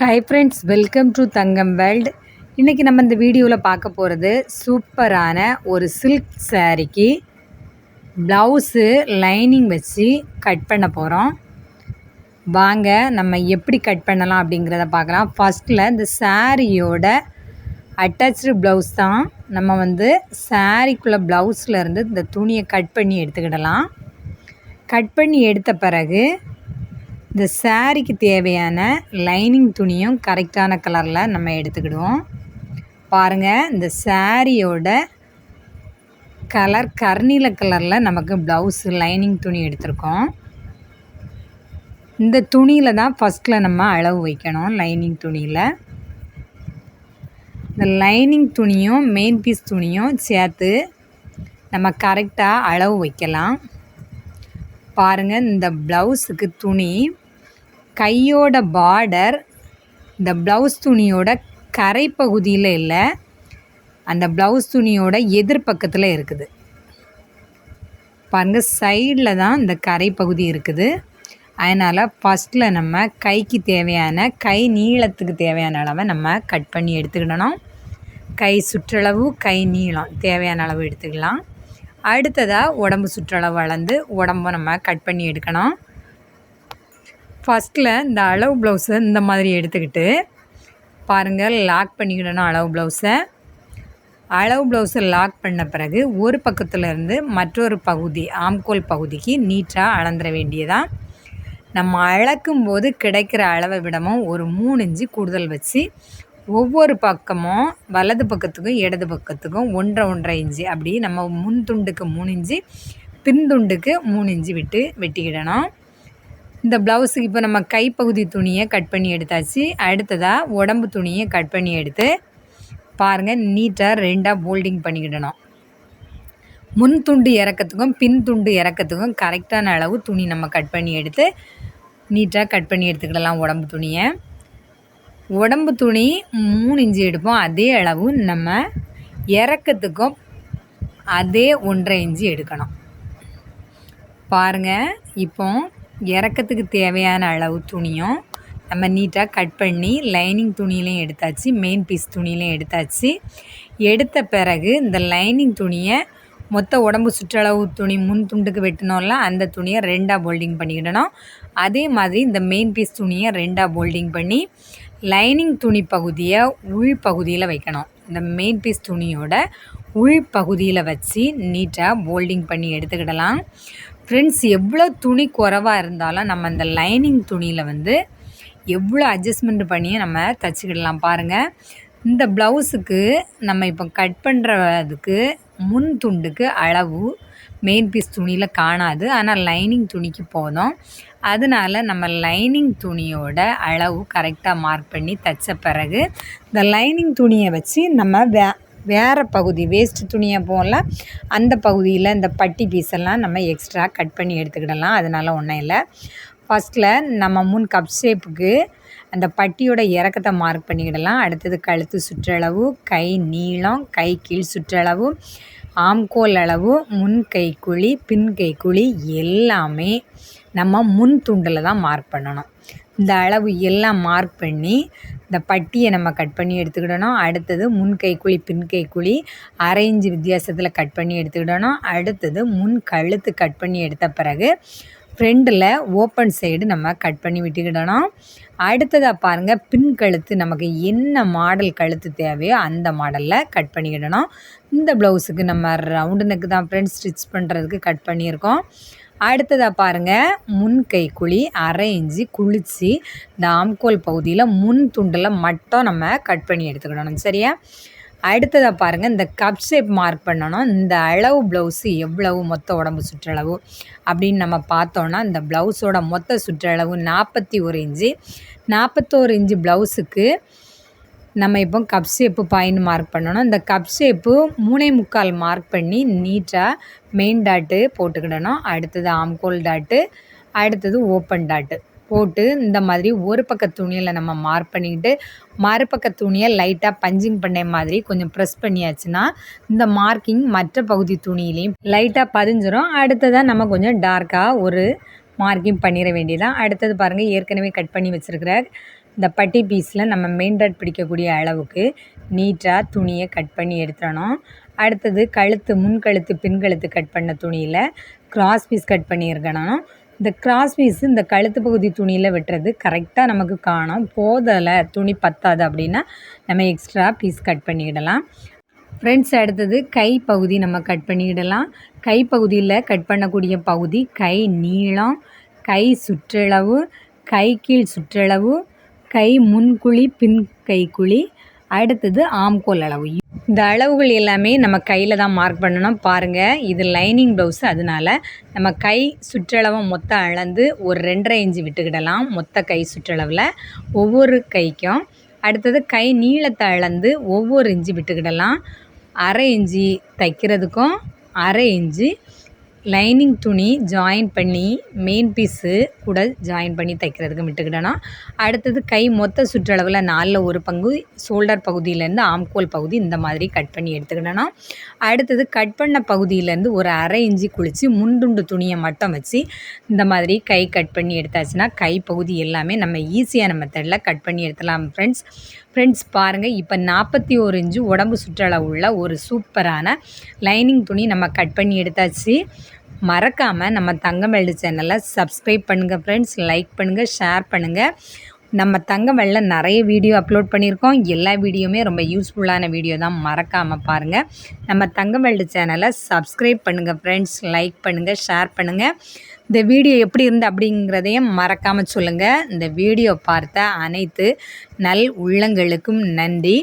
Hi friends, welcome to Thangam world. இன்றைக்கி நம்ம இந்த வீடியோவில் பார்க்க போகிறது சூப்பரான ஒரு சில்க் சாரீக்கு ப்ளவுஸு லைனிங் வச்சு கட் பண்ண போகிறோம். வாங்க நம்ம எப்படி கட் பண்ணலாம் அப்படிங்கிறத பார்க்கலாம். ஃபஸ்ட்டில் இந்த சாரியோட அட்டாச்சு ப்ளவுஸ் தான் நம்ம சாரிக்குள்ளே ப்ளவுஸ்லேருந்து இந்த துணியை கட் பண்ணி எடுத்துக்கிடலாம். கட் பண்ணி எடுத்த பிறகு இந்த சாரீக்கு தேவையான லைனிங் துணியும் கரெக்டான கலரில் நம்ம எடுத்துக்கிடுவோம். பாருங்கள், இந்த சாரியோட கலர் கர்நீல கலரில் நமக்கு ப்ளவுஸு லைனிங் துணி எடுத்திருக்கோம். இந்த துணியில் தான் ஃபஸ்ட்டில் நம்ம அளவு வைக்கணும். லைனிங் துணியில் இந்த லைனிங் துணியும் மெயின் பீஸ் துணியும் சேர்த்து நம்ம கரெக்டாக அளவு வைக்கலாம். பாருங்கள், இந்த ப்ளவுஸுக்கு துணி கையோட பார்டர் இந்த ப்ளவுஸ் துணியோட கரை பகுதியில் இல்லை, அந்த ப்ளவுஸ் துணியோட எதிர்பக்கத்தில் இருக்குது. பாருங்கள், சைடில் தான் இந்த கரை பகுதி இருக்குது. அதனால் ஃபஸ்ட்டில் நம்ம கைக்கு தேவையான கை நீளத்துக்கு தேவையான அளவை நம்ம கட் பண்ணி எடுத்துக்கிடணும். கை சுற்றளவு கை நீளம் தேவையான அளவு எடுத்துக்கலாம். அடுத்ததாக உடம்பு சுற்றளவு அளந்து உடம்பை நம்ம கட் பண்ணி எடுக்கணும். ஃபஸ்ட்டில் இந்த அளவு ப்ளவுஸை இந்த மாதிரி எடுத்துக்கிட்டு பாருங்கள், லாக் பண்ணிக்கிடணும். அளவு ப்ளவுஸை லாக் பண்ண பிறகு ஒரு பக்கத்துலேருந்து மற்றொரு பகுதி ஆம்கோல் பகுதிக்கு நீட்டாக அளந்துட வேண்டியதான். நம்ம அளக்கும்போது கிடைக்கிற அளவை விடமும் ஒரு 3 இன்ச்சு கூடுதல் வச்சு ஒவ்வொரு பக்கமும் வலது பக்கத்துக்கும் இடது பக்கத்துக்கும் 1.5 இன்ச்சு அப்படி நம்ம முன் துண்டுக்கு 3 இன்ச்சு பின் துண்டுக்கு 3 இன்ச்சு விட்டு வெட்டிக்கிடணும். இந்த ப்ளவுஸுக்கு இப்போ நம்ம கைப்பகுதி துணியை கட் பண்ணி எடுத்தாச்சு. அடுத்ததாக உடம்பு துணியை கட் பண்ணி எடுத்து பாருங்கள், நீட்டாக 2ஆக போல்டிங் பண்ணிக்கிடணும். முன் துண்டு இறக்கத்துக்கும் பின் துண்டு இறக்கத்துக்கும் கரெக்டான அளவு துணி நம்ம கட் பண்ணி எடுத்து நீட்டாக கட் பண்ணி எடுத்துக்கிடலாம். உடம்பு துணி 3 இன்ச்சு எடுப்போம். அதே அளவு நம்ம இறக்கத்துக்கும் அதே 1.5 இன்ச்சு எடுக்கணும். பாருங்கள், இப்போ இறக்கத்துக்கு தேவையான அளவு துணியும் நம்ம நீட்டாக கட் பண்ணி லைனிங் துணியிலையும் எடுத்தாச்சு, மெயின் பீஸ் துணியிலையும் எடுத்தாச்சு. எடுத்த பிறகு இந்த லைனிங் துணியை மொத்த உடம்பு சுற்றளவு துணி முன் துண்டுக்கு வெட்டினோம்ல, அந்த துணியை 2ஆக போல்டிங் பண்ணிக்கிடணும். அதே மாதிரி இந்த மெயின் பீஸ் துணியை 2ஆக போல்டிங் பண்ணி லைனிங் துணி பகுதியை உள் பகுதியில் வைக்கணும். இந்த மெயின் பீஸ் துணியோட உள் பகுதியில் வச்சு நீட்டாக போல்டிங் பண்ணி எடுத்துக்கிடலாம். ஃப்ரெண்ட்ஸ், எவ்வளோ துணி குறைவாக இருந்தாலும் நம்ம இந்த லைனிங் துணியில் எவ்வளோ அட்ஜஸ்ட்மெண்ட் பண்ணி நம்ம தைச்சிக்கிடலாம். பாருங்கள், இந்த ப்ளவுஸுக்கு நம்ம இப்போ கட் பண்ணுறதுக்கு முன் துண்டுக்கு அளவு மெயின் பீஸ் துணியில் காணாது, ஆனால் லைனிங் துணிக்கு போதும். அதனால் நம்ம லைனிங் துணியோட அளவு கரெக்டாக மார்க் பண்ணி தைச்ச பிறகு இந்த லைனிங் துணியை வச்சு நம்ம வேறு பகுதி வேஸ்ட்டு துணியை போல அந்த பகுதியில் இந்த பட்டி பீஸெல்லாம் நம்ம எக்ஸ்ட்ரா கட் பண்ணி எடுத்துக்கிடலாம். அதனால் ஒன்றும் இல்லை. ஃபஸ்ட்டில் நம்ம முன் கப் ஷேப்புக்கு அந்த பட்டியோட இறக்கத்தை மார்க் பண்ணிக்கிடலாம். அடுத்தது கழுத்து சுற்றளவு, கை நீளம், கை கீழ் சுற்றளவு, ஆம்கோல் அளவு, முன் கைக்குழி பின் கைக்குழி எல்லாமே நம்ம முன் துண்டில் தான் மார்க் பண்ணணும். இந்த அளவு எல்லாம் மார்க் பண்ணி இந்த பட்டியை நம்ம கட் பண்ணி எடுத்துக்கிடணும். அடுத்தது முன் கைக்குழி பின் கைக்குழி 1/2 இன்ச்சு வித்தியாசத்தில் கட் பண்ணி எடுத்துக்கிடணும். அடுத்தது முன் கழுத்து கட் பண்ணி எடுத்த பிறகு ஃப்ரெண்டில் ஓப்பன் சைடு நம்ம கட் பண்ணி விட்டுக்கிடணும். அடுத்ததாக பாருங்கள், பின் கழுத்து நமக்கு என்ன மாடல் கழுத்து தேவையோ அந்த மாடலில் கட் பண்ணிக்கிடணும். இந்த ப்ளவுஸுக்கு நம்ம ரவுண்டு நெக்கு தான் ஃப்ரெண்ட்ஸ் ஸ்டிச் பண்ணுறதுக்கு கட் பண்ணியிருக்கோம். அடுத்ததாக பாருங்கள், முன் கைக்குழி 1/2 இன்ச்சு குளித்து இந்த ஆம்கோல் பகுதியில் முன் துண்டில் மட்டும் நம்ம கட் பண்ணி எடுத்துக்கிடணும். சரியா? அடுத்ததாக பாருங்கள், இந்த கப் ஷேப் மார்க் பண்ணணும். இந்த அளவு ப்ளவுஸு எவ்வளவு மொத்த உடம்பு சுற்றளவு அப்படின்னு நம்ம பார்த்தோன்னா இந்த ப்ளவுஸோட மொத்த சுற்றளவு 41 இன்ச்சு. 41 இன்ச்சு ப்ளவுஸுக்கு நம்ம இப்போ கப் ஷேப்பு பாயிண்ட் மார்க் பண்ணணும். இந்த கப் ஷேப்பு 3.25 மார்க் பண்ணி நீட்டாக மெயின் டாட்டு போட்டுக்கிடணும். அடுத்தது ஆம்கோல் டாட்டு, அடுத்தது ஓப்பன் டாட்டு போட்டு இந்த மாதிரி ஒரு பக்க துணியில் நம்ம மார்க் பண்ணிக்கிட்டு மறுபக்க துணியை லைட்டாக பஞ்சிங் பண்ண மாதிரி கொஞ்சம் ப்ரெஸ் பண்ணியாச்சுன்னா இந்த மார்க்கிங் மற்ற பகுதி துணியிலையும் லைட்டாக பதிஞ்சிரும். அடுத்ததாக நம்ம கொஞ்சம் டார்க்காக ஒரு மார்க்கிங் பண்ணிட வேண்டியதான். அடுத்தது பாருங்கள், ஏற்கனவே கட் பண்ணி வச்சுருக்கிற இந்த பட்டி பீஸில் நம்ம மெயின் டாட் பிடிக்கக்கூடிய அளவுக்கு நீட்டாக துணியை கட் பண்ணி எடுத்துடணும். அடுத்தது கழுத்து, முன்கழுத்து, பின்கழுத்து கட் பண்ண துணியில் கிராஸ் பீஸ் கட் பண்ணியிருக்கணும். இந்த கிராஸ் பீஸு இந்த கழுத்து பகுதி துணியில் வெட்டுறது கரெக்டாக நமக்கு காணும். போதலை, துணி பத்தாது அப்படின்னா நம்ம எக்ஸ்ட்ரா பீஸ் கட் பண்ணிடலாம். ஃப்ரெண்ட்ஸ், அடுத்தது கை பகுதி நம்ம கட் பண்ணிடலாம். கை பகுதியில் கட் பண்ணக்கூடிய பகுதி கை நீளம், கை சுற்றளவு, கை கீழ் சுற்றளவு, கை முன்குழி, பின் கை குழி, அடுத்தது ஆம்கோல் அளவு. இந்த அளவுகள் எல்லாமே நம்ம கையில் தான் மார்க் பண்ணணும். பாருங்கள், இது லைனிங் ப்ளவுஸு, அதனால் நம்ம கை சுற்றளவை மொத்தம் அளந்து ஒரு 2.5 இன்ச்சு விட்டுக்கிடலாம். மொத்த கை சுற்றளவில் ஒவ்வொரு கைக்கும். அடுத்தது கை நீளத்தை அளந்து ஒவ்வொரு இன்ச்சு விட்டுக்கிடலாம். 1/2 இன்ச்சு தைக்கிறதுக்கும் 1/2 இன்ச்சு லைனிங் துணி ஜாயின் பண்ணி மெயின் பீஸு கூட ஜாயின் பண்ணி தைக்கிறதுக்கு விட்டுக்கிடணும். அடுத்தது கை மொத்த சுற்றளவில் 4/1 பங்கு ஷோல்டர் பகுதியிலேருந்து ஆம்கோல் பகுதி இந்த மாதிரி கட் பண்ணி எடுத்துக்கிடணும். அடுத்தது கட் பண்ண பகுதியிலேருந்து ஒரு 1/2 இன்ச்சு குளித்து முன்துண்டு துணியை மட்டும் வச்சு இந்த மாதிரி கை கட் பண்ணி எடுத்தாச்சுன்னா கை பகுதி எல்லாமே நம்ம ஈஸியான மெத்தடில் கட் பண்ணி எடுத்துடலாம். ஃப்ரெண்ட்ஸ் பாருங்கள், இப்போ 41 இன்ச்சு உடம்பு சுற்றளவு உள்ள ஒரு சூப்பரான லைனிங் துணி நம்ம கட் பண்ணி எடுத்தாச்சு. மறக்காமல் நம்ம தங்கமேல்டு சேனலை சப்ஸ்கிரைப் பண்ணுங்கள் ஃப்ரெண்ட்ஸ். லைக் பண்ணுங்கள், ஷேர் பண்ணுங்கள். நம்ம தங்கமேல்டில் நிறைய வீடியோ அப்லோட் பண்ணியிருக்கோம். எல்லா வீடியோவுமே ரொம்ப யூஸ்ஃபுல்லான வீடியோ தான். மறக்காமல் பாருங்கள். நம்ம தங்கமேல்டு சேனலை சப்ஸ்கிரைப் பண்ணுங்கள் ஃப்ரெண்ட்ஸ். லைக் பண்ணுங்கள், ஷேர் பண்ணுங்கள். இந்த வீடியோ எப்படி இருந்து அப்படிங்கிறதையும் மறக்காமல் சொல்லுங்கள். இந்த வீடியோ பார்த்த அனைத்து நல் உள்ளங்களுக்கும் நன்றி.